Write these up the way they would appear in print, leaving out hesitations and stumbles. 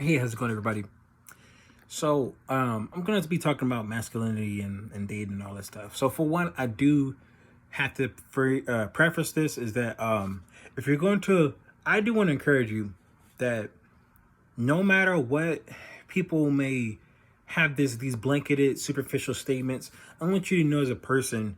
Hey, how's it going, everybody? So, I'm going to be talking about masculinity and dating and all that stuff. So, for one, I do have to preface this is that if you're going to, I do want to encourage you that no matter what people may have these blanketed superficial statements, I want you to know as a person,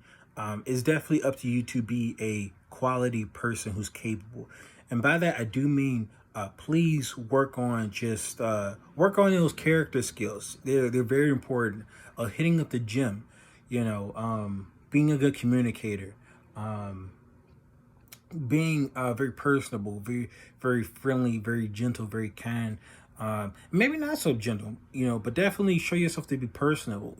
it's definitely up to you to be a quality person who's capable. And by that I do mean please work on those character skills. They're very important. Hitting up the gym, being a good communicator, being very personable, very friendly, very gentle, very kind. Maybe not so gentle, but definitely show yourself to be personable.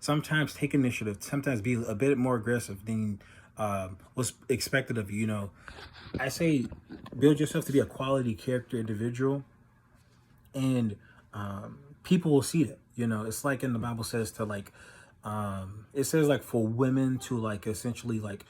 Sometimes take initiative. Sometimes be a bit more aggressive than what's expected of you. I say build yourself to be a quality character individual, and people will see that. It's like in the Bible says to like, it says like for women to like essentially like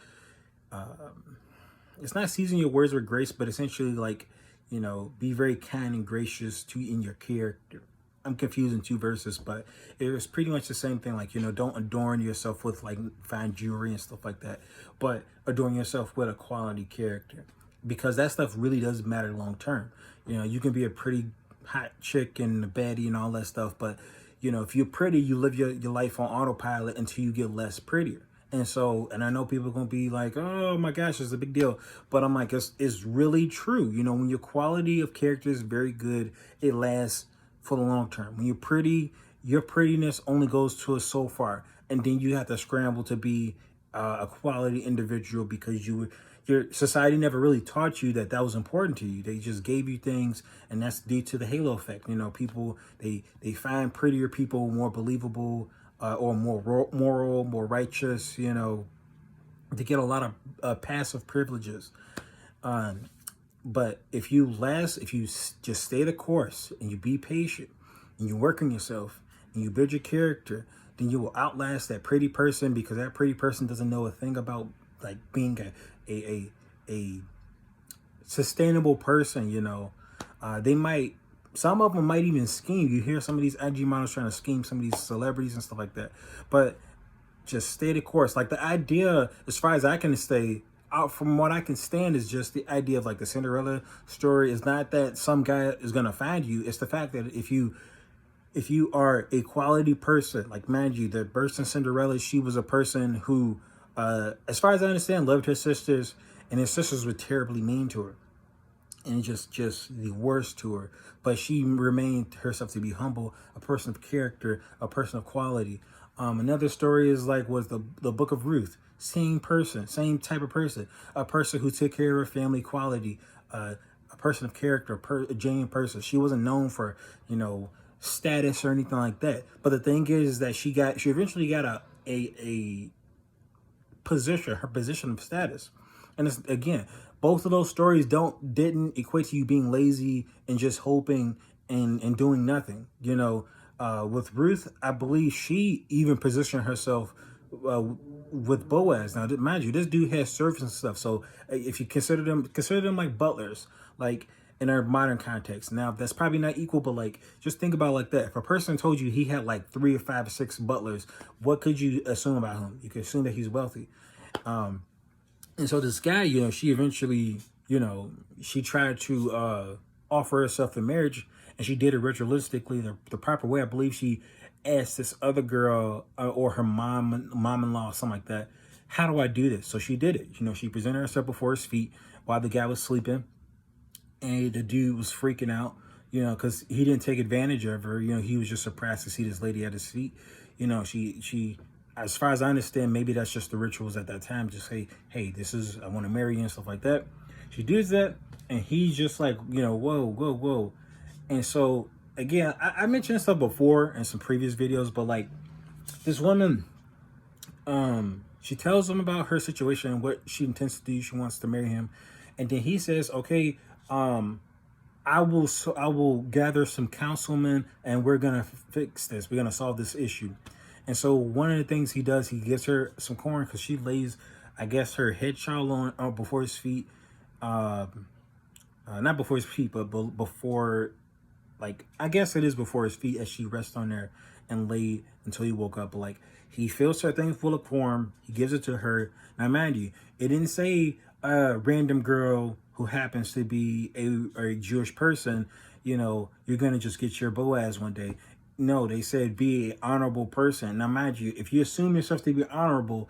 it's not season your words with grace, but essentially like, be very kind and gracious to in your character. I'm confusing two verses, but it was pretty much the same thing. Like, don't adorn yourself with like fine jewelry and stuff like that, but adorn yourself with a quality character, because that stuff really does matter long term. You can be a pretty hot chick and a baddie and all that stuff, but if you're pretty, you live your life on autopilot until you get less prettier. And I know people are gonna be like, "Oh my gosh, it's a big deal," but I'm like, it's really true. When your quality of character is very good, it lasts for the long term. When you're pretty, your prettiness only goes to us so far, and then you have to scramble to be a quality individual because your society never really taught you that was important to you. They just gave you things, and that's due to the halo effect. People they find prettier people more believable, or more moral, more righteous, to get a lot of passive privileges. But if you just stay the course and you be patient and you work on yourself and you build your character, then you will outlast that pretty person, because that pretty person doesn't know a thing about like being a sustainable person. They might, some of them might even scheme. You hear some of these IG models trying to scheme some of these celebrities and stuff like that. But just stay the course. Like the idea, as far as I can stay out from what I can stand, is just the idea of like the Cinderella story is not that some guy is gonna find you. It's the fact that if you are a quality person, like mind you, the person Cinderella, she was a person who, as far as I understand, loved her sisters, and his sisters were terribly mean to her and just the worst to her, but she remained herself to be humble, a person of character, a person of quality. Another story is like was the book of Ruth. Same person, same type of person, a person who took care of her family, quality, a person of character, a genuine person. She wasn't known for status or anything like that, but the thing is that she eventually got a position, her position of status. And it's, again, both of those stories didn't equate to you being lazy and just hoping and doing nothing. With Ruth, I believe she even positioned herself with Boaz. Now, mind you, this dude has servants and stuff. So if you consider them like butlers, like in our modern context. Now, that's probably not equal, but like just think about it like that. If a person told you he had like 3 or 5 or 6 butlers, what could you assume about him? You could assume that he's wealthy. And so this guy, she eventually, she tried to offer herself in marriage, and she did it ritualistically, the proper way. I believe she asked this other girl or her mom-in-law, something like that, how do I do this? So she did it. She presented herself before his feet while the guy was sleeping, and the dude was freaking out, because he didn't take advantage of her. He was just surprised to see this lady at his feet. She as far as I understand, maybe that's just the rituals at that time. Just say, hey, I want to marry you and stuff like that. She does that, and he's just like, whoa, whoa, whoa. And so, again, I mentioned stuff before in some previous videos, but like this woman, she tells him about her situation and what she intends to do. She wants to marry him. And then he says, okay, I will gather some councilmen and we're going to fix this. We're going to solve this issue. And so one of the things he does, he gives her some corn because she lays, I guess, her head shawl on before his feet. Not before his feet, but before like, I guess it is before his feet as she rests on there and laid until he woke up. But like, he fills her thing full of corn. He gives it to her. Now, mind you, it didn't say a random girl who happens to be a Jewish person, you're going to just get your Boaz one day. No, they said be an honorable person. Now, mind you, if you assume yourself to be honorable,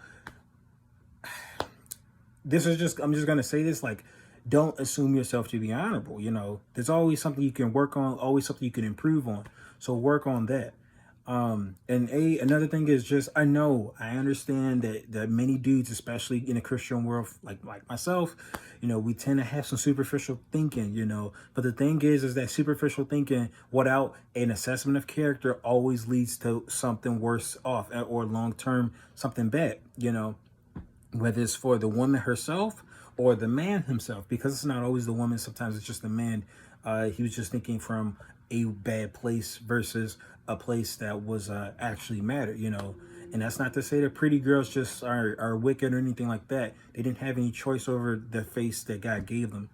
I'm just going to say this, like, don't assume yourself to be honorable. There's always something you can work on, always something you can improve on. So work on that. And another thing is just, I understand that many dudes, especially in the Christian world, like myself, we tend to have some superficial thinking, but the thing is that superficial thinking without an assessment of character always leads to something worse off, or long-term something bad, whether it's for the woman herself or the man himself, because it's not always the woman. Sometimes it's just the man. He was just thinking from a bad place versus a place that was actually mattered, And that's not to say that pretty girls just are wicked or anything like that. They didn't have any choice over the face that God gave them.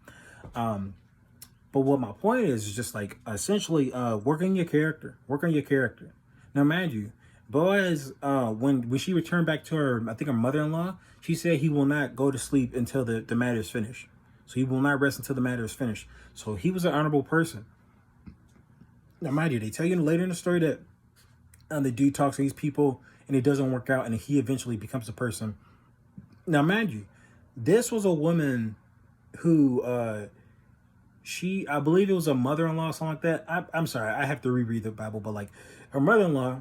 But what my point is just like, essentially, work on your character. Work on your character. Now, mind you, Boaz, when she returned back to her, I think her mother-in-law, she said he will not go to sleep until the matter is finished. So he will not rest until the matter is finished. So he was an honorable person. Now, mind you, they tell you later in the story that the dude talks to these people and it doesn't work out, and he eventually becomes a person. Now, mind you, this was a woman who, I believe it was a mother-in-law or something like that. I'm sorry, I have to reread the Bible, but like, her mother-in-law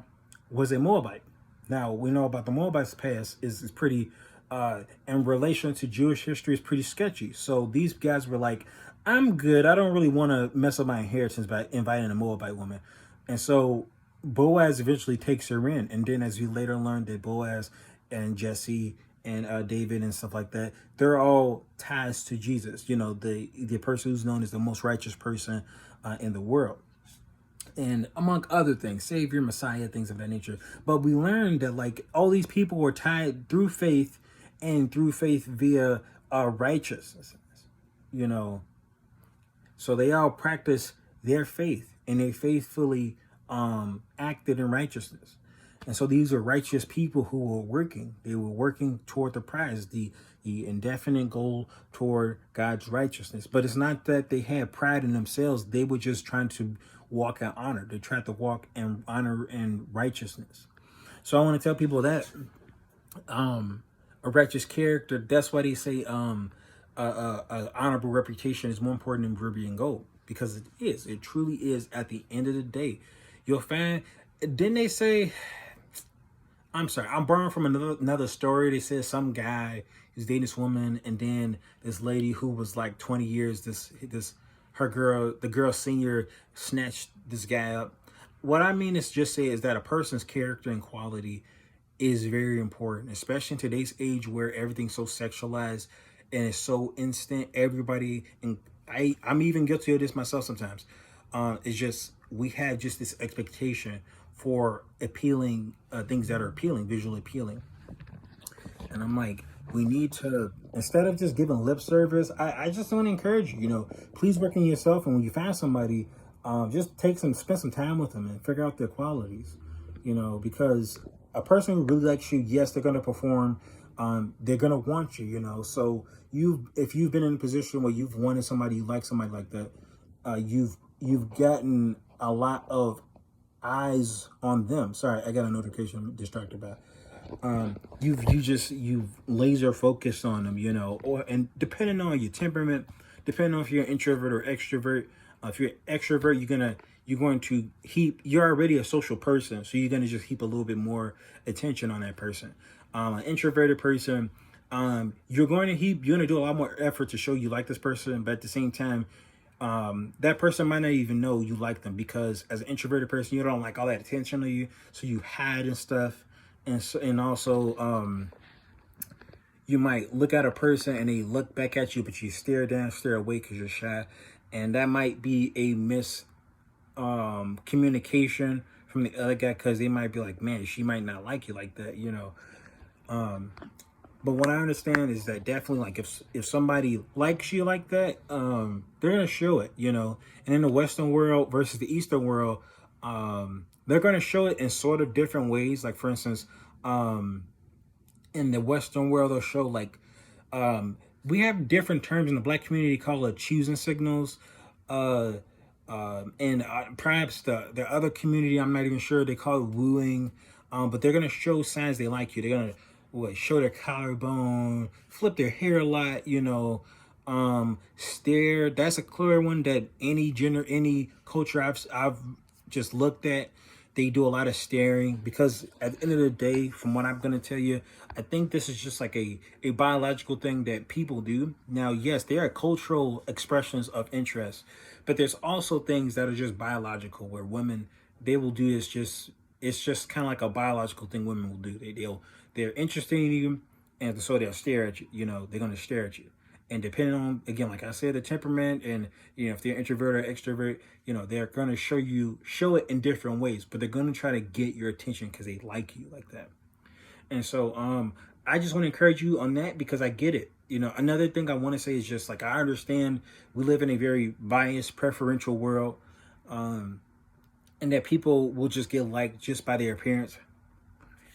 was a Moabite. Now, we know about the Moabites' past is pretty, in relation to Jewish history, is pretty sketchy. So these guys were like, I'm good. I don't really want to mess up my inheritance by inviting a Moabite woman. And so Boaz eventually takes her in. And then as we later learned that Boaz and Jesse and David and stuff like that, they're all ties to Jesus, the person who's known as the most righteous person in the world. And among other things, Savior, Messiah, things of that nature. But we learned that like all these people were tied through faith, and through faith via righteousness, So they all practiced their faith, and they faithfully acted in righteousness. And so these are righteous people who were working. They were working toward the prize, the indefinite goal toward God's righteousness. But it's not that they had pride in themselves. They were just trying to walk in honor. They tried to walk in honor and righteousness. So I want to tell people that a righteous character, that's why they say a honorable reputation is more important than ruby and gold, because it is. It truly is. At the end of the day, you'll find. Didn't they say? I'm sorry, I'm borrowing from another story. They said some guy is dating this woman, and then this lady who was like 20 years. The girl senior snatched this guy up. What I mean is just say is that a person's character and quality is very important, especially in today's age where everything's so sexualized and it's so instant. Everybody, and I'm even guilty of this myself sometimes. It's just, we have just this expectation for appealing things that are appealing, visually appealing. And I'm like, we need to, instead of just giving lip service, I just want to encourage you, please work on yourself. And when you find somebody, just spend some time with them and figure out their qualities, because a person who really likes you, yes, they're going to perform. They're going to want you, so if you've been in a position where you've wanted somebody, you like somebody like that, you've gotten a lot of eyes on them. Sorry, I got a notification I'm distracted by. You've laser focused on them, and depending on your temperament, depending on if you're an introvert or extrovert. If you're an extrovert, you're going to you're already a social person, so you're going to just heap a little bit more attention on that person. An introverted person, you're going to do a lot more effort to show you like this person, but at the same time, that person might not even know you like them, because as an introverted person, you don't like all that attention on you, so you hide and stuff. And also, you might look at a person and they look back at you, but you stare down, stare away because you're shy. And that might be a communication from the other guy, because they might be like, man, she might not like you like that, But what I understand is that definitely, like, if somebody likes you like that, they're gonna show it, you know. And in the Western world versus the Eastern world, they're gonna show it in sort of different ways. Like, for instance, um, in the Western world, they'll show like, we have different terms in the Black community called choosing signals, uh, and perhaps the other community, I'm not even sure, they call it wooing. But they're gonna show signs they like you. They're gonna show their collarbone, flip their hair a lot, you know, stare. That's a clear one that any gender, any culture I've just looked at, they do a lot of staring, because at the end of the day, from what I'm going to tell you, I think this is just like a biological thing that people do. Now, yes, there are cultural expressions of interest, but there's also things that are just biological where women, they will do this, just it's just kind of like a biological thing women will do. They're interested in you, and so they'll stare at you. You know, they're going to stare at you. And depending on, again, like I said, the temperament, and, you know, if they're introvert or extrovert, you know, they're going to show it in different ways, but they're going to try to get your attention because they like you like that. And so I just want to encourage you on that, because I get it. You know, another thing I want to say is just like, I understand we live in a very biased, preferential world, and that people will just get liked just by their appearance.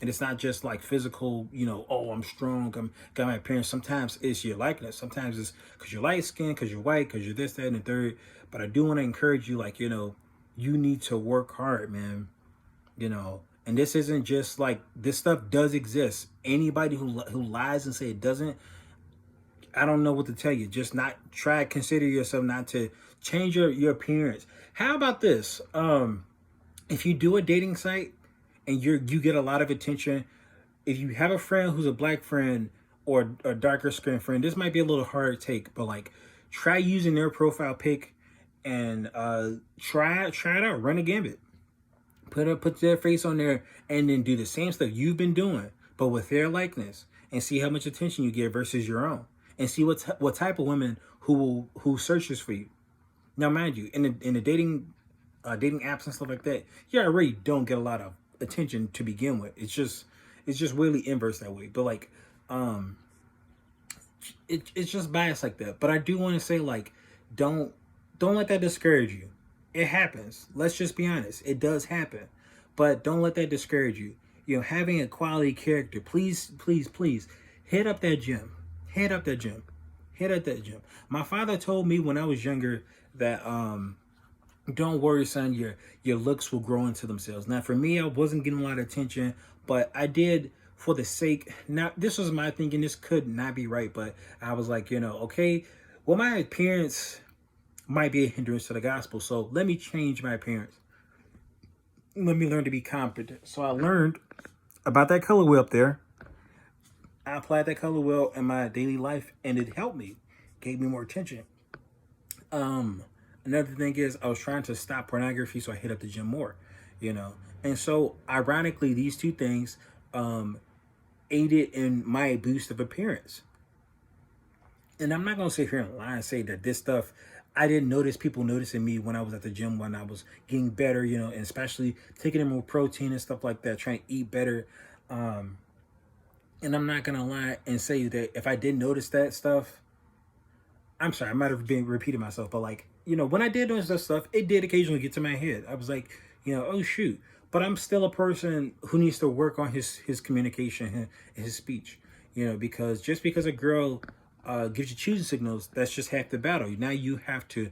And it's not just like physical, you know, oh, I'm strong, got my appearance. Sometimes it's your likeness. Sometimes it's because you're light skinned, because you're white, because you're this, that, and the third. But I do want to encourage you, like, you know, you need to work hard, man. You know, and this isn't just like, this stuff does exist. Anybody who lies and say it doesn't, I don't know what to tell you. Just not try, consider yourself not to change your appearance. How about this? If you do a dating site, and you get a lot of attention, if you have a friend who's a Black friend or a darker skinned friend, this might be a little hard to take, but like, try using their profile pic, and try it out, run a gambit, put their face on there, and then do the same stuff you've been doing, but with their likeness, and see how much attention you get versus your own, and see what type of women who searches for you. Now, mind you, in the dating apps and stuff like that, you already don't get a lot of attention to begin with. It's just really inverse that way. But like, it's just biased like that. But I do want to say, like, don't let that discourage you. It happens. Let's just be honest. It does happen. But don't let that discourage you. You know, having a quality character, please, please, please, hit up that gym. Hit up that gym. Hit up that gym. My father told me when I was younger that don't worry, son, your looks will grow into themselves. Now, for me, I wasn't getting a lot of attention, but I did for the sake. Now, this was my thinking. This could not be right, but I was like, you know, okay, well, my appearance might be a hindrance to the gospel, so let me change my appearance. Let me learn to be confident. So I learned about that color wheel up there. I applied that color wheel in my daily life, and it helped me, gave me more attention. Another thing is, I was trying to stop pornography, so I hit up the gym more, you know. And so, ironically, these two things aided in my boost of appearance. And I'm not going to sit here and lie and say that this stuff, I didn't notice people noticing me when I was at the gym, when I was getting better, you know, and especially taking in more protein and stuff like that, trying to eat better. And I'm not going to lie and say that if I didn't notice that stuff, I'm sorry, I might have been repeating myself, but like, you know, when I did notice that stuff, it did occasionally get to my head. I was like, you know, oh shoot. But I'm still a person who needs to work on his communication and his speech, you know, because just because a girl gives you choosing signals, that's just half the battle. Now you have to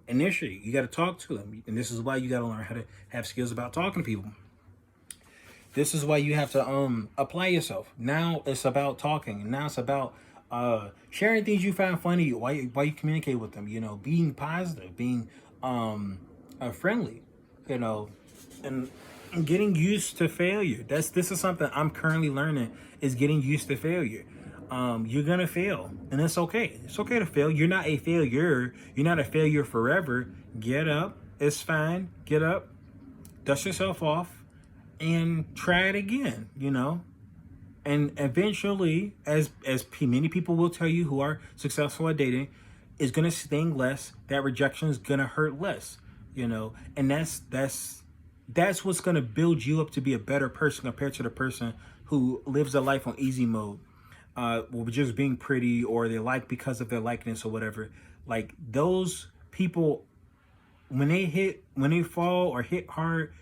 initiate. You got to talk to them. And this is why you got to learn how to have skills about talking to people. This is why you have to apply yourself. Now it's about talking. Now it's about sharing things you find funny while you communicate with them, you know, being positive, being friendly, you know, and getting used to failure. This is something I'm currently learning, is getting used to failure. You're gonna fail, and it's okay. It's okay to fail. You're not a failure. You're not a failure forever. Get up. It's fine. Get up. Dust yourself off and try it again, you know. And eventually, as many people will tell you who are successful at dating, it's gonna sting less. That rejection is gonna hurt less, you know. And that's what's gonna build you up to be a better person compared to the person who lives a life on easy mode. or just being pretty, or they like because of their likeness or whatever. Like those people, when they fall or hit hard,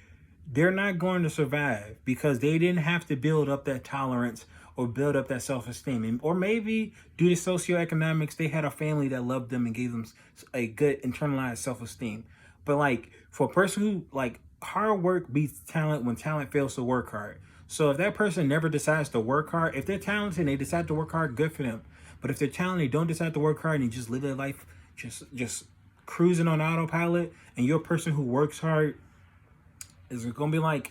they're not going to survive because they didn't have to build up that tolerance or build up that self-esteem. Or maybe due to socioeconomics, they had a family that loved them and gave them a good internalized self-esteem. But like for a person who like, hard work beats talent when talent fails to work hard. So if that person never decides to work hard, if they're talented and they decide to work hard, good for them. But if they're talented, they don't decide to work hard and they just live their life just cruising on autopilot, and you're a person who works hard, is it gonna be like,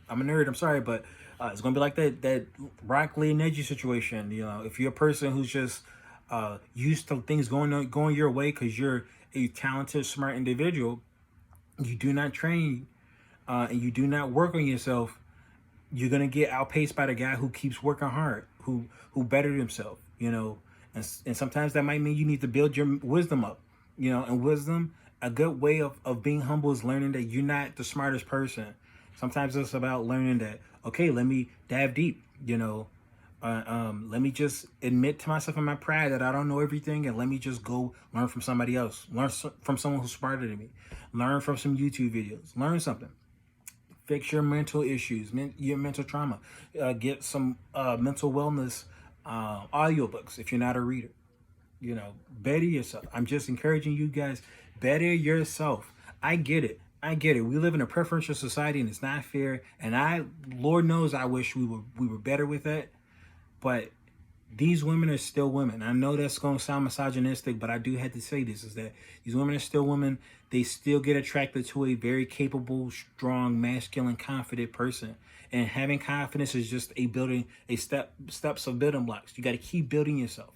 I'm a nerd, I'm sorry, but it's gonna be like that Rock Lee and Neji situation. You know, if you're a person who's just used to things going your way because you're a talented, smart individual, you do not train and you do not work on yourself, you're gonna get outpaced by the guy who keeps working hard, who bettered himself. You know, and sometimes that might mean you need to build your wisdom up. You know, and wisdom, a good way of being humble is learning that you're not the smartest person. Sometimes it's about learning that, okay, let me dive deep, you know. Let me just admit to myself and my pride that I don't know everything, and let me just go learn from somebody else. Learn from someone who's smarter than me. Learn from some YouTube videos. Learn something. Fix your mental issues, your mental trauma. Get some mental wellness audiobooks if you're not a reader. You know, better yourself. I'm just encouraging you guys, better yourself. I get it. We live in a preferential society and it's not fair. And Lord knows, I wish we were better with that. But these women are still women. I know that's going to sound misogynistic, but I do have to say this, is that these women are still women. They still get attracted to a very capable, strong, masculine, confident person. And having confidence is just steps of building blocks. You got to keep building yourself.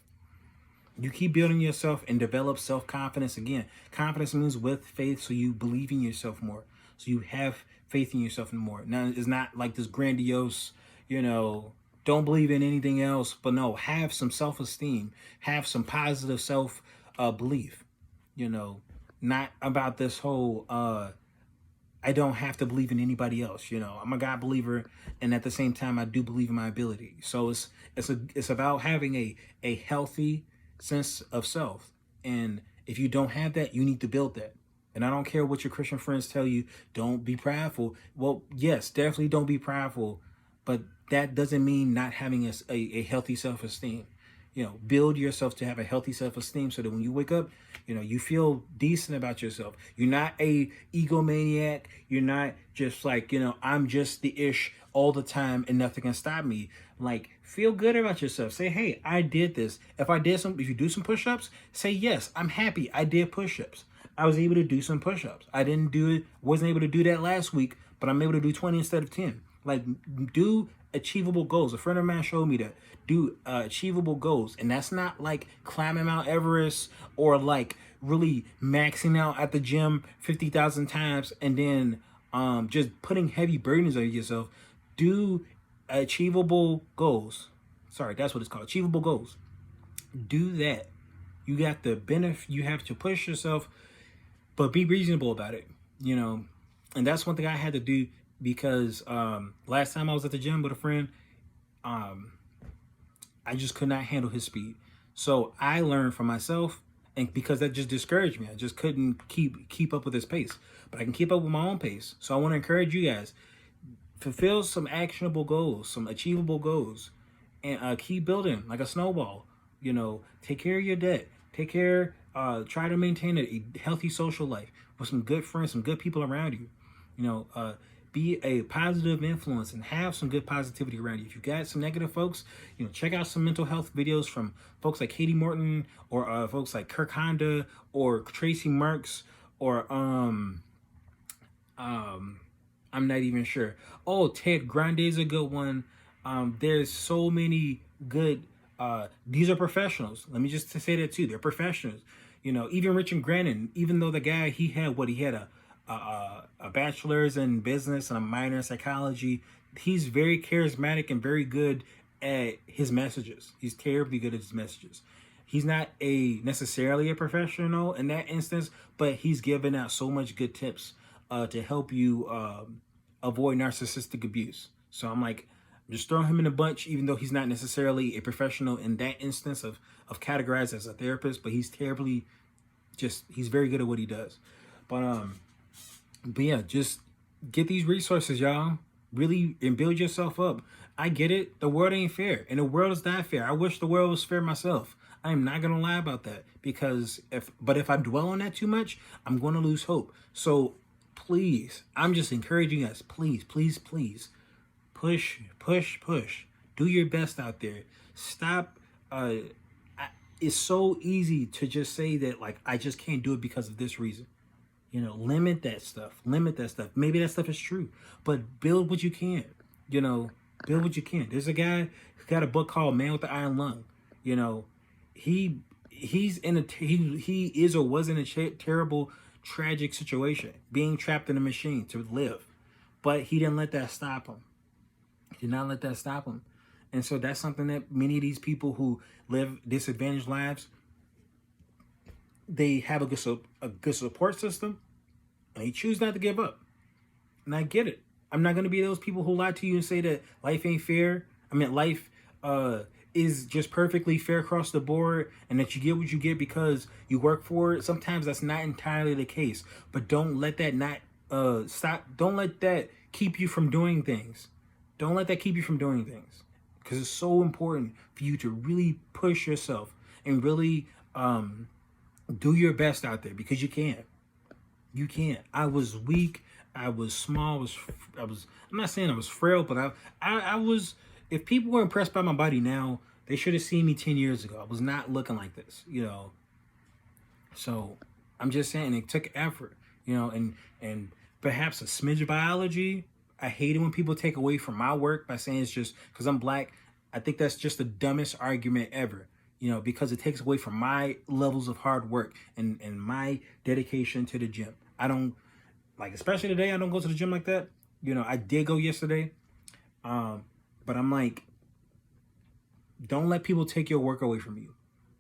You keep building yourself and develop self-confidence. Again, confidence means with faith, so you believe in yourself more. So you have faith in yourself more. Now, it's not like this grandiose, you know, don't believe in anything else, but no, have some self-esteem, have some positive self-belief, you know, not about this whole, I don't have to believe in anybody else. You know, I'm a God believer, and at the same time, I do believe in my ability. So it's about having a healthy sense of self. And if you don't have that, you need to build that. And I don't care what your Christian friends tell you, don't be prideful. Well, yes, definitely don't be prideful, but that doesn't mean not having a healthy self-esteem. You know, build yourself to have a healthy self-esteem so that when you wake up, you know, you feel decent about yourself. You're not a egomaniac. You're not just like, you know, I'm just the ish all the time and nothing can stop me. Like, feel good about yourself. Say, hey, I did this. If you do some push-ups, say, yes, I'm happy I did push-ups. I was able to do some push-ups. Wasn't able to do that last week, but I'm able to do 20 instead of 10. Like, do achievable goals. A friend of mine showed me that. Do achievable goals. And that's not like climbing Mount Everest or like really maxing out at the gym 50,000 times and then just putting heavy burdens on yourself. Do achievable goals. Sorry, that's what it's called. Achievable goals. Do that. You got the benefit. You have to push yourself, but be reasonable about it. You know, and that's one thing I had to do because last time I was at the gym with a friend, I just could not handle his speed. So I learned from myself, and because that just discouraged me. I just couldn't keep up with his pace. But I can keep up with my own pace. So I want to encourage you guys, fulfill some actionable goals, some achievable goals, and keep building like a snowball. You know, take care of your debt. Try to maintain a healthy social life with some good friends, some good people around you. You know, be a positive influence and have some good positivity around you. If you got some negative folks, you know, check out some mental health videos from folks like Katie Morton or folks like Kirk Honda or Tracy Marks or I'm not even sure. Oh, Ted Grande's a good one. There's so many good. These are professionals. Let me just say that too. They're professionals. You know, even Richard Grannon, even though the guy he had a bachelor's in business and a minor in psychology, he's very charismatic and very good at his messages. He's terribly good at his messages. He's not necessarily a professional in that instance, but he's given out so much good tips to help you avoid narcissistic abuse. So I'm like, Just throw him in a bunch, even though he's not necessarily a professional in that instance of categorized as a therapist, but he's terribly he's very good at what he does. But yeah, just get these resources, y'all. Really, and build yourself up. I get it. The world ain't fair, and the world is not fair. I wish the world was fair myself. I am not gonna lie about that, because if I dwell on that too much, I'm gonna lose hope. So please, I'm just encouraging us. Please, please, please, push, push, push. Do your best out there. Stop. It's so easy to just say that, like, I just can't do it because of this reason. You know, limit that stuff. Limit that stuff. Maybe that stuff is true, but build what you can. You know, build what you can. There's a guy who got a book called Man with the Iron Lung. You know, he is or was in a terrible, tragic situation, being trapped in a machine to live, but he didn't let that stop him. He did not let that stop him. And so that's something that many of these people who live disadvantaged lives, they have a good support system, and they choose not to give up. And I get it. I'm not going to be those people who lie to you and say that life ain't fair. I mean, life is just perfectly fair across the board, and that you get what you get because you work for it. Sometimes that's not entirely the case, but don't let that stop. Don't let that keep you from doing things. Don't let that keep you from doing things, because it's so important for you to really push yourself and really do your best out there, because you can. You can. I was weak. I was small. I'm not saying I was frail, but I was. If people were impressed by my body now, they should have seen me 10 years ago. I was not looking like this, you know. So I'm just saying it took effort, you know, and perhaps a smidge of biology. I hate it when people take away from my work by saying it's just because I'm black. I think that's just the dumbest argument ever, you know, because it takes away from my levels of hard work and my dedication to the gym. I don't, like, especially today, I don't go to the gym like that. You know, I did go yesterday, but I'm like, don't let people take your work away from you.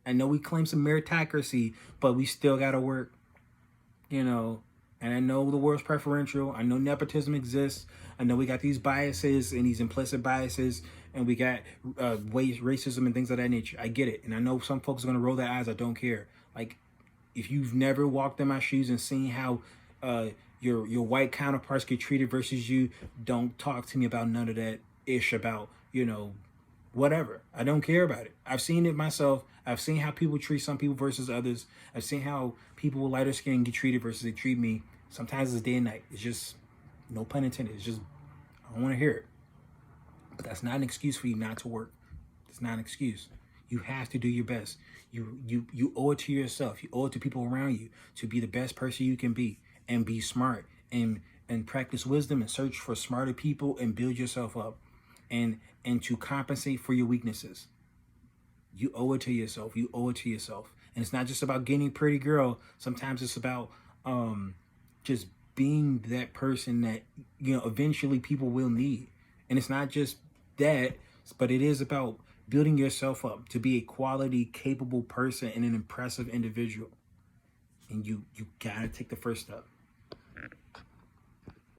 I know we claim some meritocracy, but we still got to work, you know. And I know the world's preferential. I know nepotism exists. I know we got these biases and these implicit biases, and we got racism and things of that nature. I get it. And I know some folks are going to roll their eyes. I don't care. Like, if you've never walked in my shoes and seen how your white counterparts get treated versus you, don't talk to me about none of that ish about, you know, whatever. I don't care about it. I've seen it myself. I've seen how people treat some people versus others. I've seen how people with lighter skin get treated versus they treat me. Sometimes it's day and night. It's just, no pun intended. It's just, I don't want to hear it. But that's not an excuse for you not to work. It's not an excuse. You have to do your best. You owe it to yourself. You owe it to people around you to be the best person you can be, and be smart, and practice wisdom, and search for smarter people, and build yourself up, and to compensate for your weaknesses. You owe it to yourself. You owe it to yourself. And it's not just about getting a pretty girl. Sometimes it's about just being that person that, you know, eventually people will need. And it's not just that, but it is about building yourself up to be a quality, capable person and an impressive individual. And you gotta take the first step.